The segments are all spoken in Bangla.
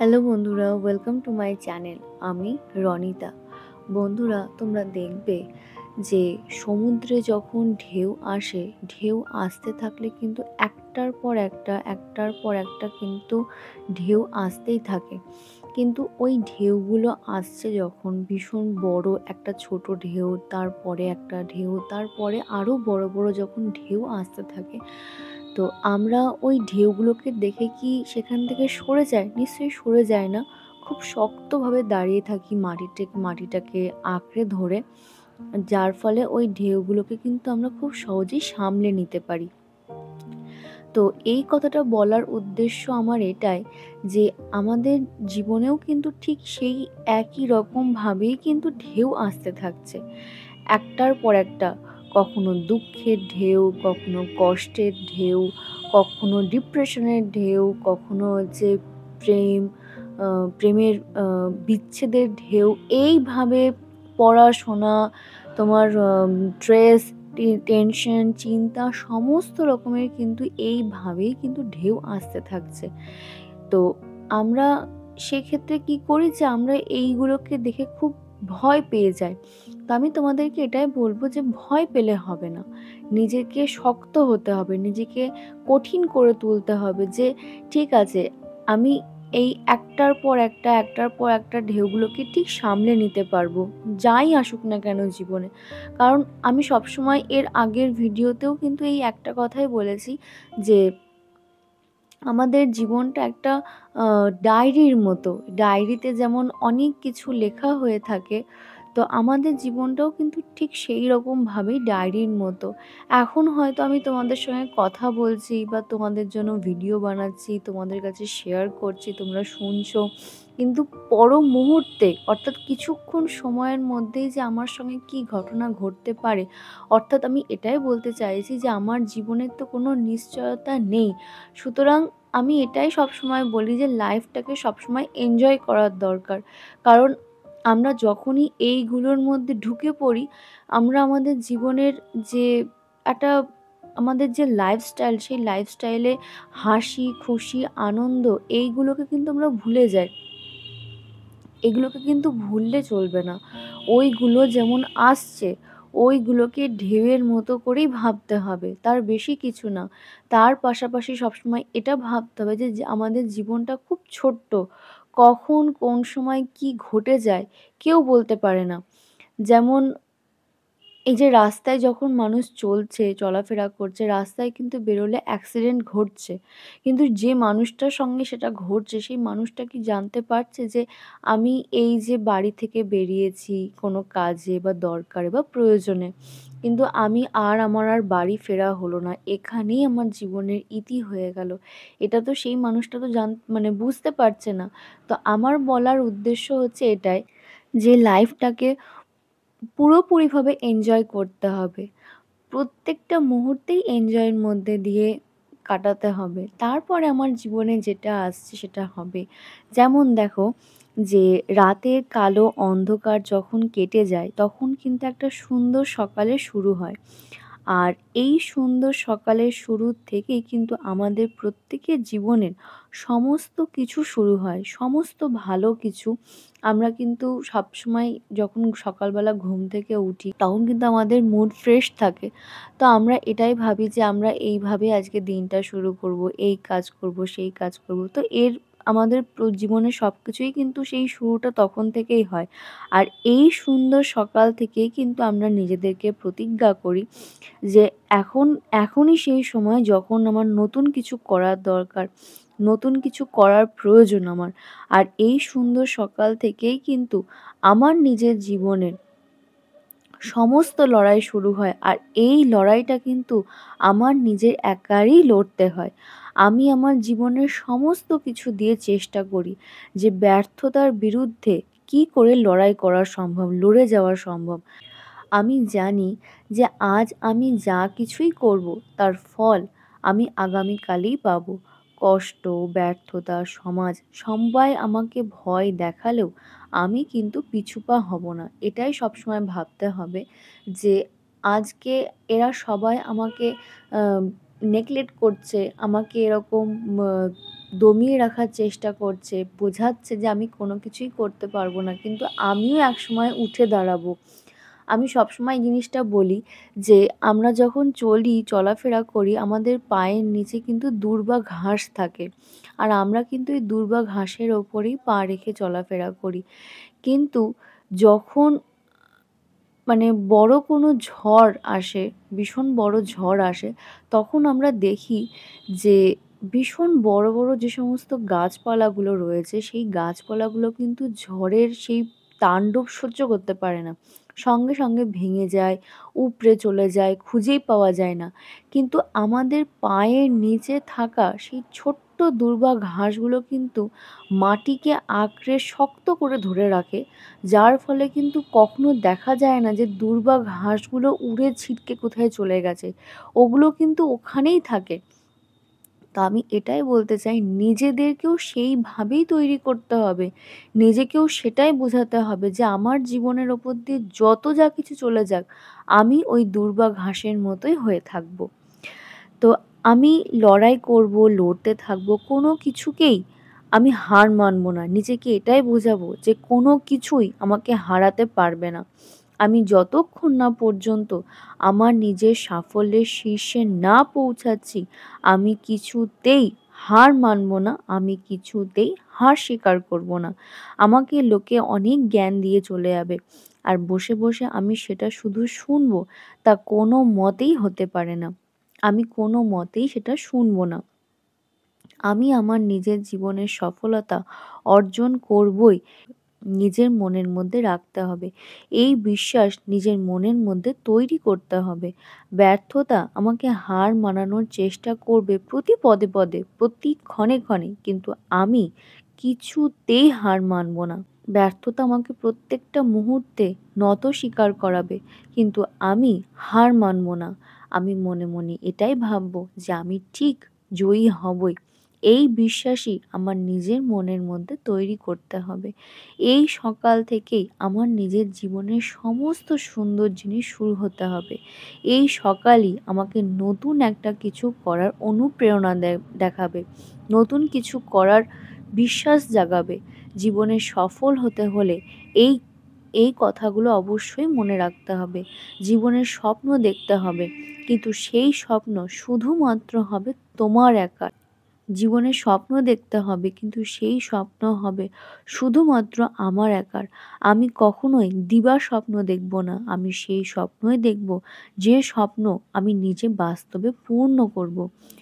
হ্যালো বন্ধুরা, ওয়েলকাম টু মাই চ্যানেল। আমি রনিতা। বন্ধুরা, তোমরা দেখবে যে সমুদ্রে যখন ঢেউ আসে, ঢেউ আসতে থাকলে কিন্তু একটার পর একটা কিন্তু ঢেউ আসতেই থাকে। কিন্তু ওই ঢেউগুলো আসছে যখন ভীষণ বড় একটা ছোট ঢেউ, তারপরে একটা ঢেউ, তারপরে আরও বড় বড় যখন ঢেউ আসতে থাকে, তো আমরা ওই ঢেউগুলোকে দেখে কি সেখান থেকে সরে যাই? নিশ্চয়ই সরে যায় না। খুব শক্তভাবে দাঁড়িয়ে থাকি মাটিটাকে আঁকড়ে ধরে। যার ফলে ওই ঢেউগুলোকে কিন্তু আমরা খুব সহজেই সামলে নিতে পারি। তো এই কথাটা বলার উদ্দেশ্য আমার এটাই যে আমাদের জীবনেও কিন্তু ঠিক সেই একই রকমভাবেই কিন্তু ঢেউ আসতে থাকছে। একটার পর একটা, কখনো দুঃখের ঢেউ, কখনো কষ্টের ঢেউ, কখনো ডিপ্রেশনের ঢেউ, কখনো হচ্ছে প্রেম, প্রেমের বিচ্ছেদের ঢেউ। এইভাবে পড়াশোনা, তোমার স্ট্রেস, টেনশন, চিন্তা সমস্ত রকমের কিন্তু এইভাবেই কিন্তু ঢেউ আসতে থাকছে। তো আমরা সেক্ষেত্রে কি করি যে আমরা এইগুলোকে দেখে খুব ভয় পেয়ে যাই। তো আমি তোমাদেরকে এটাই বলব যে ভয় পেলে হবে না। নিজেকে শক্ত হতে হবে, নিজেকে কঠিন করে তুলতে হবে যে ঠিক আছে, আমি এই একটার পর একটা ঢেউগুলোকে ঠিক সামলে নিতে পারবো। যাই আসুক না কেন জীবনে। কারণ আমি সবসময় এর আগের ভিডিওতেও কিন্তু এই একটা কথাই বলেছি যে আমাদের জীবনটা একটা ডায়েরির মতো। ডায়েরিতে যেমন অনেক কিছু লেখা হয়ে থাকে, তো আমাদের জীবনটাও কিন্তু ঠিক সেই রকমভাবেই ডায়েরির মতো। এখন হয়তো আমি তোমাদের সঙ্গে কথা বলছি বা তোমাদের জন্য ভিডিও বানাচ্ছি, তোমাদের কাছে শেয়ার করছি, তোমরা শুনছো। কিন্তু পর মুহূর্তে, অর্থাৎ কিছুক্ষণ সময়ের মধ্যেই যে আমার সঙ্গে কী ঘটনা ঘটতে পারে, অর্থাৎ আমি এটাই বলতে চাইছি যে আমার জীবনের তো কোনো নিশ্চয়তা নেই। সুতরাং আমি এটাই সবসময় বলি যে লাইফটাকে সবসময় এনজয় করার দরকার। কারণ আমরা যখনই এইগুলোর মধ্যে ঢুকে পড়ি, আমরা আমাদের জীবনের যে একটা আমাদের যে লাইফস্টাইল, সেই লাইফস্টাইলে হাসি, খুশি, আনন্দ এইগুলোকে কিন্তু আমরা ভুলে যাই। এগুলোকে কিন্তু ভুললে চলবে না। ওইগুলো যেমন আসছে, ওইগুলোকে ঢেউয়ের মতো করেই ভাবতে হবে। তার বেশি কিছু না। তার পাশাপাশি সবসময় এটা ভাবতে হবে যে আমাদের জীবনটা খুব ছোট্ট। কখন কোন সময় কি ঘটে যায় কেউ বলতে পারে না। যেমন এই যে রাস্তায় যখন মানুষ চলছে, চলাফেরা করছে, রাস্তায় কিন্তু বেরোলে অ্যাক্সিডেন্ট ঘটছে। কিন্তু যে মানুষটার সঙ্গে সেটা ঘটছে, সেই মানুষটা কি জানতে পারছে যে আমি এই যে বাড়ি থেকে বেরিয়েছি কোনো কাজে বা দরকারে বা প্রয়োজনে, কিন্তু আমার আর বাড়ি ফেরা হলো না। এখানেই আমার জীবনের ইতি হয়ে গেল। এটা তো সেই মানুষটা তো মানে বুঝতে পারছে না। তো আমার বলার উদ্দেশ্য হচ্ছে এটাই যে লাইফটাকে পুরোপুরিভাবে এনজয় করতে হবে। প্রত্যেকটা মুহূর্তেই এনজয়ের মধ্যে দিয়ে কাটাতে হবে। তারপরে আমার জীবনে যেটা আসছে সেটা হবে। যেমন দেখো, যে রাতের কালো অন্ধকার যখন কেটে যায় তখন কিন্তু একটা সুন্দর সকালের শুরু হয়। আর এই সুন্দর সকালের শুরুর থেকেই কিন্তু আমাদের প্রত্যেকের জীবনের সমস্ত কিছু শুরু হয়। সমস্ত ভালো কিছু আমরা কিন্তু সবসময় যখন সকালবেলা ঘুম থেকে উঠি তখন কিন্তু আমাদের মুড ফ্রেশ থাকে। তো আমরা এটাই ভাবি যে আমরা এইভাবে আজকে দিনটা শুরু করব, এই কাজ করব, সেই কাজ করব। তো আমাদের জীবনের সবকিছুই কিন্তু সেই শুরুটা তখন থেকেই হয়। আর এই সুন্দর সকাল থেকেই কিন্তু আমরা নিজেদেরকে প্রতিজ্ঞা করি যে এখনই সেই সময় যখন আমার নতুন কিছু করার দরকার, নতুন কিছু করার প্রয়োজন আমার। আর এই সুন্দর সকাল থেকেই কিন্তু আমার নিজের জীবনের সমস্ত লড়াই শুরু হয়। আর এই লড়াইটা কিন্তু আমার নিজের একারই লড়তে হয়। আমি আমার জীবনের সমস্ত কিছু দিয়ে চেষ্টা করি যে ব্যর্থতার বিরুদ্ধে কী করে লড়াই করা সম্ভব, লড়ে যাওয়া সম্ভব। আমি জানি যে আজ আমি যা কিছুই করব তার ফল আমি আগামীকালেই পাবো। কষ্ট, ব্যর্থতা, সমাজ সবাই আমাকে ভয় দেখালেও আমি কিন্তু পিছুপা হব না। এটাই সবসময় ভাবতে হবে যে আজকে এরা সবাই আমাকে আ নেগলেক্ট করছে, আমাকে এরকম দমিয়ে রাখার চেষ্টা করছে, বোঝাচ্ছে যে আমি কোনো কিছুই করতে পারবো না। কিন্তু আমিও একসময় উঠে দাঁড়াবো। আমি সবসময় এই জিনিসটা বলি যে আমরা যখন চলি, চলাফেরা করি আমাদের পায়ের নিচে কিন্তু দূর্বা বা ঘাস থাকে। আর আমরা কিন্তু এই দূর্বা বা ঘাসের ওপরেই পা রেখে চলাফেরা করি। কিন্তু যখন মানে বড় কোনো ঝড় আসে, ভীষণ বড় ঝড় আসে, তখন আমরা দেখি যে ভীষণ বড়, বড় যে সমস্ত গাছপালাগুলো রয়েছে, সেই গাছপালাগুলো কিন্তু ঝড়ের সেই তাণ্ডব সহ্য করতে পারে না। সঙ্গে, সঙ্গে ভেঙে যায়, উপড়ে চলে যায়, খুঁজেই পাওয়া যায় না। কিন্তু আমাদের পায়ের নিচে থাকা সেই ছোট্ট দুর্বা ঘাসগুলো কিন্তু মাটিকে আঁকড়ে শক্ত করে ধরে রাখে। যার ফলে কিন্তু কখনো দেখা যায় না যে দূর্বা ঘাসগুলো উড়ে ছিটকে কোথায় চলে গেছে। ওগুলো কিন্তু ওখানেই থাকে। তো আমি এটাই বলতে চাই নিজেদেরকেও সেইভাবেই তৈরি করতে হবে। নিজেকেও সেটাই বোঝাতে হবে যে আমার জীবনের ওপর দিয়ে যত যা কিছু চলে যাক, আমি ওই দূর্বা ঘাসের মতোই হয়ে থাকবো। তো আমি লড়াই করব, লড়তে থাকবো। কোনো কিছুকেই আমি হার মানব না। নিজেকে এটাই বোঝাবো যে কোনো কিছুই আমাকে হারাতে পারবে না। আমি যতক্ষণ না পর্যন্ত আমার নিজের সাফল্যের শীর্ষে না পৌঁছাচ্ছি, আমি কিছুতেই হার মানব না। আমি কিছুতেই হার স্বীকার করব না। আমাকে লোকে অনেক জ্ঞান দিয়ে চলে যাবে। আর বসে, বসে আমি সেটা শুধু শুনবো, তা কোনো মতেই হতে পারে না। আমি কোনো মতেই সেটা শুনব না। আমি আমার নিজের জীবনের সফলতা অর্জন করবই, নিজের মনের মধ্যে রাখতে হবে। এই বিশ্বাস নিজের মনের মধ্যে তৈরি করতে হবে। ব্যর্থতা আমাকে হার মানানোর চেষ্টা করবে প্রতি পদে, পদে, প্রতি ক্ষণে, ক্ষণে। কিন্তু আমি কিছুতেই হার মানব না। ব্যর্থতা আমাকে প্রত্যেকটা মুহূর্তে নত স্বীকার করাবে। কিন্তু আমি হার মানব না। আমি মনে, মনে এটাই ভাববো যে আমি ঠিক জয়ী হবই। এই বিশ্বাসই আমার নিজের মনের মধ্যে তৈরি করতে হবে। এই সকাল থেকেই আমার নিজের জীবনের সমস্ত সুন্দর জিনিস শুরু হতে হবে। এই সকালই আমাকে নতুন একটা কিছু করার অনুপ্রেরণা দেখাবে। নতুন কিছু করার বিশ্বাস জাগাবে। জীবনে সফল হতে হলে এই এই কথাগুলো অবশ্যই মনে রাখতে হবে। জীবনের স্বপ্ন দেখতে হবে। কিন্তু সেই স্বপ্ন শুধুমাত্র হবে তোমার একার। জীবনে স্বপ্ন দেখতে হবে কিন্তু সেই স্বপ্ন হবে শুধুমাত্র আমার একার। আমি কখনোই দিবার স্বপ্ন দেখব না। আমি সেই স্বপ্নই দেখব যে স্বপ্ন আমি নিজে বাস্তবে পূর্ণ করব।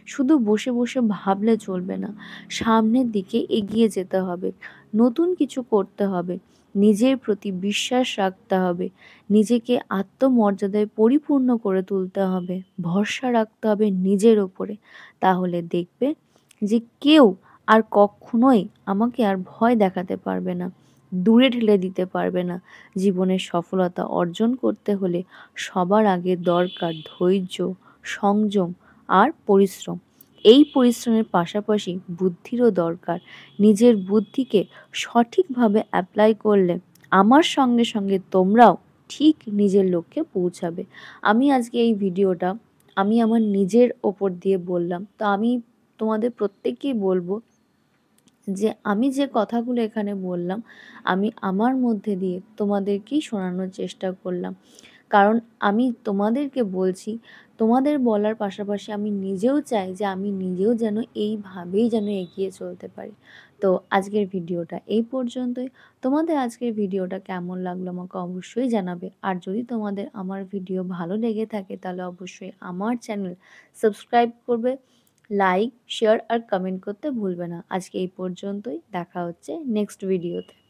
শুধু বসে, বসে ভাবলে চলবে না। সামনের দিকে এগিয়ে যেতে হবে। নতুন কিছু করতে হবে। নিজের প্রতি বিশ্বাস রাখতে হবে। নিজেকে আত্মমর্যাদায় পরিপূর্ণ করে তুলতে হবে। ভরসা রাখতে হবে নিজের ওপরে। তাহলে দেখবে যে কেউ আর কখনোই আমাকে আর ভয় দেখাতে পারবে না, দূরে ঠেলে দিতে পারবে না। জীবনের সফলতা অর্জন করতে হলে সবার আগে দরকার ধৈর্য, সংযম আর পরিশ্রম। এই পরিশ্রমের পাশাপাশি বুদ্ধিরও দরকার। নিজের বুদ্ধিকে সঠিকভাবে অ্যাপ্লাই করলে আমার সঙ্গে, সঙ্গে তোমরাও ঠিক নিজের লক্ষ্যে পৌঁছাবে। আমি আজকে এই ভিডিওটা আমি আমার নিজের ওপর দিয়ে বললাম। তো আমি তোমাদের প্রত্যেককেই বলবো যে আমি যে কথাগুলো এখানে বললাম, আমি আমার মধ্যে দিয়ে তোমাদেরকেই শোনানোর চেষ্টা করলাম। কারণ আমি তোমাদেরকে বলছি, তোমাদের বলার পাশাপাশি আমি নিজেও চাই যে আমি নিজেও যেন এইভাবেই যেন এগিয়ে চলতে পারি। তো আজকের ভিডিওটা এই পর্যন্তই। তোমাদের আজকের ভিডিওটা কেমন লাগলো আমাকে অবশ্যই জানাবে। আর যদি তোমাদের আমার ভিডিও ভালো লেগে থাকে তাহলে অবশ্যই আমার চ্যানেল সাবস্ক্রাইব করবে, লাইক, শেয়ার আর কমেন্ট করতে ভুলবে না। আজকে এই পর্যন্তই। দেখা হচ্ছে নেক্সট ভিডিওতে।